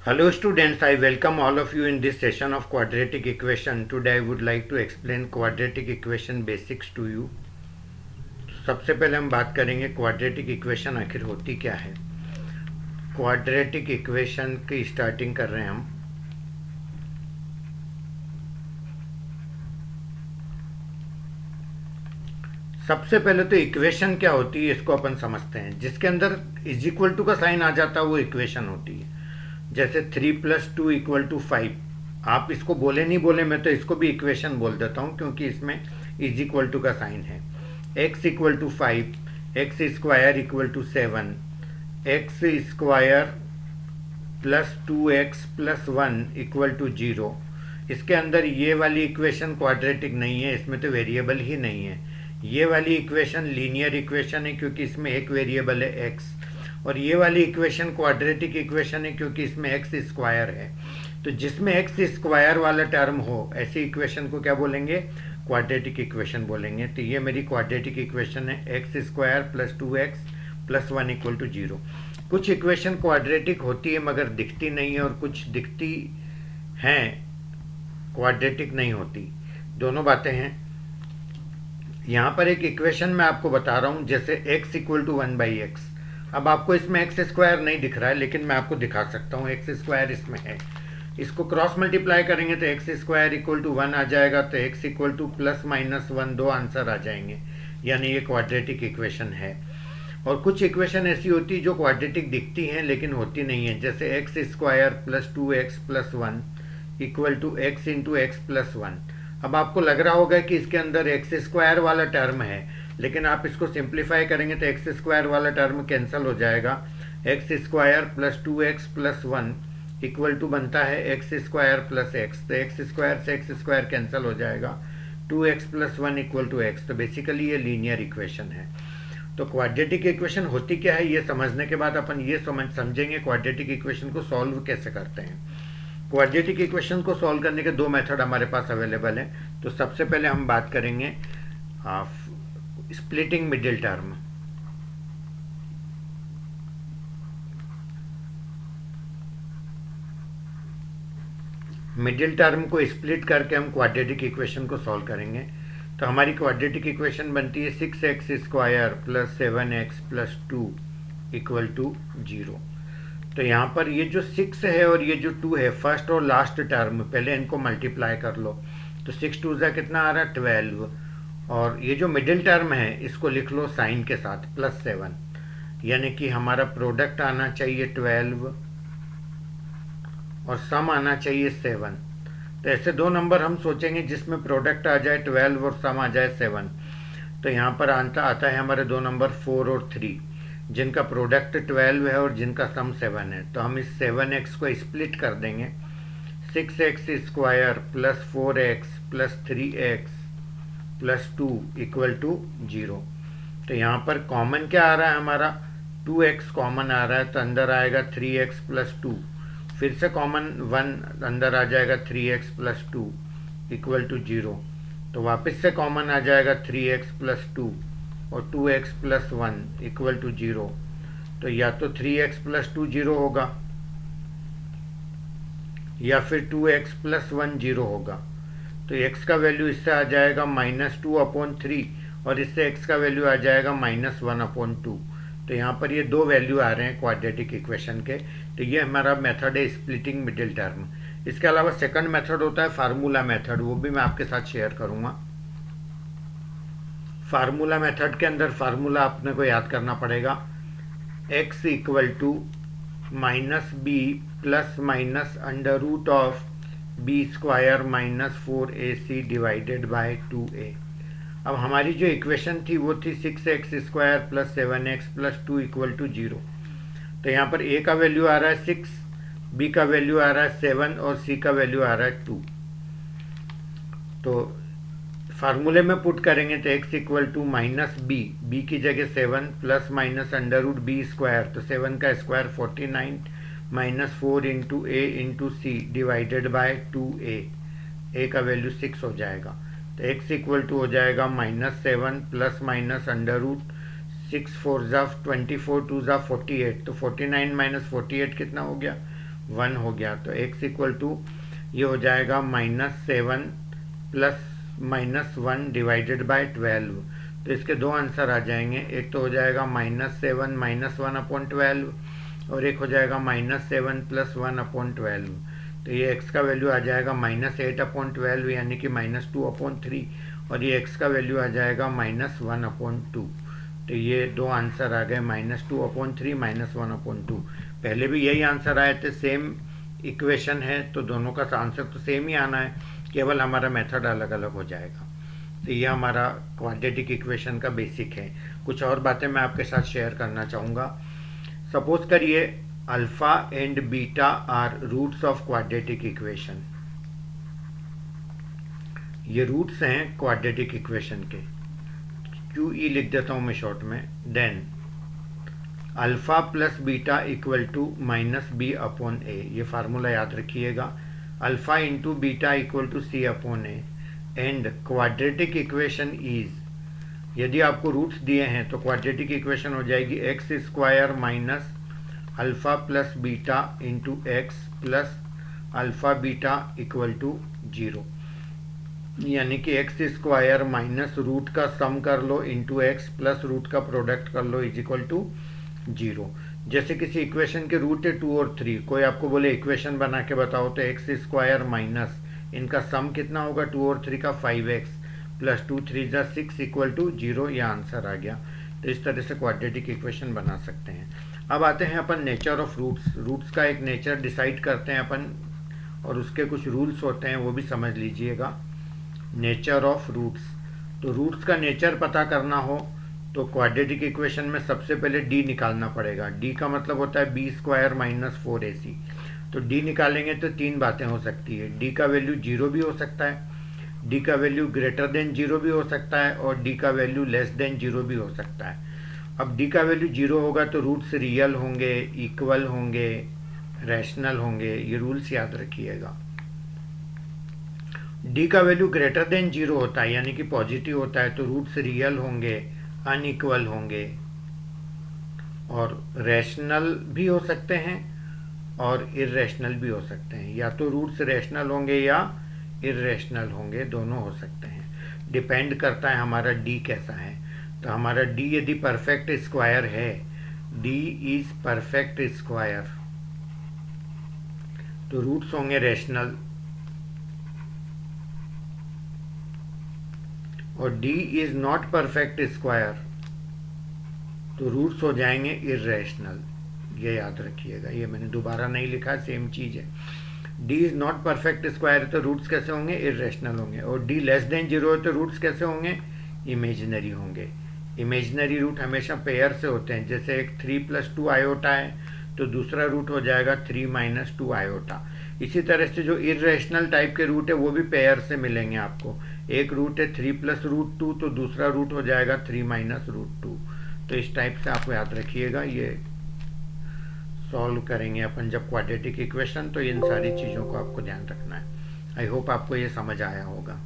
Hello students, I welcome all of you in this session of quadratic equation. Today I would like to explain quadratic equation basics to you. सबसे पहले हम बात करेंगे quadratic equation आखिर होती क्या है। क्वाड्रेटिक इक्वेशन की स्टार्टिंग कर रहे हैं हम। सबसे पहले तो इक्वेशन क्या होती है इसको अपन समझते हैं। जिसके अंदर इज इक्वल टू का साइन आ जाता है वो इक्वेशन होती है। जैसे 3+2=5। आप इसको बोले नहीं बोले, मैं तो इसको भी इक्वेशन बोल देता हूँ क्योंकि इसमें इज इक्वल टू का साइन है। x=5, x² = 7, x² plus 2x plus 1 = 0। इसके अंदर ये वाली इक्वेशन क्वाड्रेटिक नहीं है, इसमें तो वेरिएबल ही नहीं है। ये वाली इक्वेशन लीनियर इक्वेशन है क्योंकि इसमें एक वेरिएबल है x, और ये वाली इक्वेशन क्वाड्रेटिक इक्वेशन है क्योंकि इसमें x² है। तो जिसमें x² वाला टर्म हो ऐसी इक्वेशन को क्या बोलेंगे? क्वाड्रेटिक इक्वेशन बोलेंगे। तो ये मेरी क्वाड्रेटिक इक्वेशन है, x² प्लस 2x प्लस 1 = 0। कुछ इक्वेशन क्वाड्रेटिक होती है मगर दिखती नहीं है, और कुछ दिखती हैं क्वाड्रेटिक नहीं होती। दोनों बातें हैं। यहाँ पर एक इक्वेशन मैं आपको बता रहा हूँ, जैसे x = 1/x। अब आपको इसमें x² नहीं दिख रहा है, लेकिन मैं आपको दिखा सकता हूँ x² इसमें है। इसको क्रॉस मल्टीप्लाई करेंगे तो x² = 1 आ जाएगा, तो x ±1 दो आंसर आ जाएंगे, यानी ये क्वाड्रेटिक इक्वेशन है। और कुछ इक्वेशन ऐसी होती है जो क्वाड्रेटिक दिखती हैं लेकिन होती नहीं है, जैसे x² plus 2x plus 1 = x × x plus 1। अब आपको लग रहा होगा कि इसके अंदर x² वाला टर्म है, लेकिन आप इसको सिंप्लीफाई करेंगे तो x² वाला टर्म कैंसिल हो जाएगा। x² प्लस 2x प्लस 1 = बनता है x² प्लस x, तो x² से x² कैंसिल हो जाएगा, 2x प्लस 1 = x। तो बेसिकली ये लीनियर इक्वेशन है। तो क्वाड्रेटिक इक्वेशन होती क्या है ये समझने के बाद अपन ये समझेंगे क्वाड्रेटिक इक्वेशन को सॉल्व कैसे करते हैं। क्वाड्रेटिक इक्वेशन को सॉल्व करने के दो मेथड हमारे पास अवेलेबल हैं। तो सबसे पहले हम बात करेंगे splitting middle term. Middle term को स्प्लिट करके हम क्वाड्रेटिक इक्वेशन को सॉल्व करेंगे। तो हमारी क्वाड्रेटिक इक्वेशन बनती है 6x² प्लस 7x प्लस 2 = 0। तो यहाँ पर ये जो 6 है और ये जो 2 है, फर्स्ट और लास्ट टर्म, पहले इनको मल्टीप्लाई कर लो। तो 6 2 ज़ा कितना आ रहा है? 12। और ये जो मिडिल टर्म है इसको लिख लो साइन के साथ +7, यानी कि हमारा प्रोडक्ट आना चाहिए 12 और सम आना चाहिए 7। तो ऐसे दो नंबर हम सोचेंगे जिसमें प्रोडक्ट आ जाए 12 और सम आ जाए 7। तो यहाँ पर आता है हमारे दो नंबर 4 और 3, जिनका प्रोडक्ट 12 है और जिनका सम 7 है। तो हम इस 7x को स्प्लिट कर देंगे। 6x² plus 4x plus 3x plus 2 = 0। तो यहाँ पर कॉमन क्या आ रहा है हमारा? 2x कॉमन आ रहा है, तो अंदर आएगा 3x प्लस 2। फिर से कॉमन 1 अंदर आ जाएगा, 3x प्लस 2 = 0। तो वापस से कॉमन आ जाएगा 3x प्लस 2 और 2x प्लस 1 = 0। तो या तो 3x प्लस 2 0 होगा या फिर 2x प्लस 1 0 होगा। तो x का वैल्यू इससे आ जाएगा -2/3 और इससे x का वैल्यू आ जाएगा -1/2। तो यहाँ पर ये दो वैल्यू आ रहे हैं क्वाड्रेटिक इक्वेशन के। तो ये हमारा मेथड है स्प्लिटिंग मिडिल टर्म। इसके अलावा सेकंड मेथड होता है फार्मूला मेथड, वो भी मैं आपके साथ शेयर करूँगा। फार्मूला मेथड के अंदर फार्मूला अपने को याद करना पड़ेगा, x = -b plus minus √(b² - 4ac divided by 2a। अब हमारी जो इक्वेशन थी वो थी 6x² प्लस 7x प्लस 2 = 0। तो यहाँ पर a का वैल्यू आ रहा है 6, b का वैल्यू आ रहा है 7 और c का वैल्यू आ रहा है 2। तो फार्मूले में पुट करेंगे तो x = -b की जगह 7 प्लस माइनस √(b²), तो 7 का square 49 - 4 × a × c divided by 2a। a का वैल्यू 6 हो जाएगा। तो x हो जाएगा -7 प्लस माइनस √6 4 ज़ा 24 2 ज़ा 48। तो 49 - 48 कितना हो गया? 1 हो गया, तो x इक्वल टू ये हो जाएगा -7 प्लस -1 डिवाइडेड बाय 12। तो इसके दो आंसर आ जाएंगे, एक तो हो जाएगा -7 -1 अपॉन 12 और एक हो जाएगा -7 प्लस 1 अपॉन 12। तो ये x का वैल्यू आ जाएगा -8 अपॉन 12 यानी कि -2 अपॉन 3 और ये x का वैल्यू आ जाएगा -1 अपॉन 2। तो ये दो आंसर आ गए -2 अपॉन 3 -1 अपॉन 2। पहले भी यही आंसर आए थे, सेम इक्वेशन है तो दोनों का आंसर तो सेम ही आना है, केवल हमारा मेथड अलग अलग हो जाएगा। तो ये हमारा क्वाड्रेटिक इक्वेशन का बेसिक है। कुछ और बातें मैं आपके साथ शेयर करना चाहूँगा। सपोज करिए alpha and beta are roots of quadratic equation. ये रूट्स हैं क्वाड्रेटिक इक्वेशन के, QE लिख देता हूँ मैं शॉर्ट में। Then alpha plus beta equal to -b upon a, ये फार्मूला याद रखिएगा। Alpha into beta equal to c upon a and quadratic equation is, यदि आपको रूट्स दिए हैं तो क्वाड्रेटिक इक्वेशन हो जाएगी x square minus alpha plus beta into x plus alpha beta equal to 0, यानी कि एक्स स्क्वायर माइनस रूट का सम कर लो इंटू एक्स प्लस रूट का प्रोडक्ट कर लो इज इक्वल टू 0। जैसे किसी इक्वेशन के रूट है 2 और 3, कोई आपको बोले इक्वेशन बना के बताओ, तो एक्स स्क्वायर माइनस इनका सम कितना होगा 2 और 3 का 5x प्लस 2 3 जा 6 इक्वल टू 0, यह आंसर आ गया। तो इस तरह से क्वाड्रेटिक इक्वेशन बना सकते हैं। अब आते हैं अपन नेचर ऑफ रूट्स। रूट्स का एक नेचर डिसाइड करते हैं अपन और उसके कुछ रूल्स होते हैं, वो भी समझ लीजिएगा। नेचर ऑफ रूट्स, तो रूट्स का नेचर पता करना हो तो क्वाड्रेटिक इक्वेशन में सबसे पहले d निकालना पड़ेगा। d का मतलब होता है b स्क्वायर माइनस 4ac। तो d निकालेंगे तो तीन बातें हो सकती है, d का वैल्यू 0 भी हो सकता है, d का वैल्यू ग्रेटर देन 0 भी हो सकता है और d का वैल्यू लेस देन 0 भी हो सकता है। अब d का वैल्यू 0 होगा तो रूट्स रियल होंगे, इक्वल होंगे, रैशनल होंगे, ये रूल्स याद रखिएगा। d का वैल्यू ग्रेटर देन 0 होता है यानी कि पॉजिटिव होता है तो रूट्स रियल होंगे, अनइक्वल होंगे और रैशनल भी हो सकते हैं और इर्रेशनल भी हो सकते हैं। या तो रूट्स रैशनल होंगे या इर्रेशनल होंगे, दोनों हो सकते हैं। डिपेंड करता है हमारा d कैसा है। तो हमारा d यदि परफेक्ट स्क्वायर है, d इज परफेक्ट स्क्वायर, तो रूट्स होंगे रैशनल और d is not perfect square तो रूट्स हो जाएंगे इर्रेशनल। ये याद रखिएगा, ये मैंने दोबारा नहीं लिखा, सेम चीज़ है। d is not perfect square तो रूट्स कैसे होंगे, इर्रेशनल होंगे। और d लेस देन 0 है तो रूट्स कैसे होंगे, इमेजिनरी होंगे। इमेजिनरी रूट हमेशा पेयर से होते हैं, जैसे एक 3 + 2 आयोटा है तो दूसरा रूट हो जाएगा 3 - 2 आयोटा। इसी तरह से जो इर्रेशनल टाइप के रूट है वो भी पेयर से मिलेंगे आपको। एक रूट है 3 + √2 तो दूसरा रूट हो जाएगा 3 - √2। तो इस टाइप से आपको याद रखिएगा। ये सॉल्व करेंगे अपन जब क्वाड्रेटिक इक्वेशन, तो इन सारी चीज़ों को आपको ध्यान रखना है। आई होप आपको ये समझ आया होगा।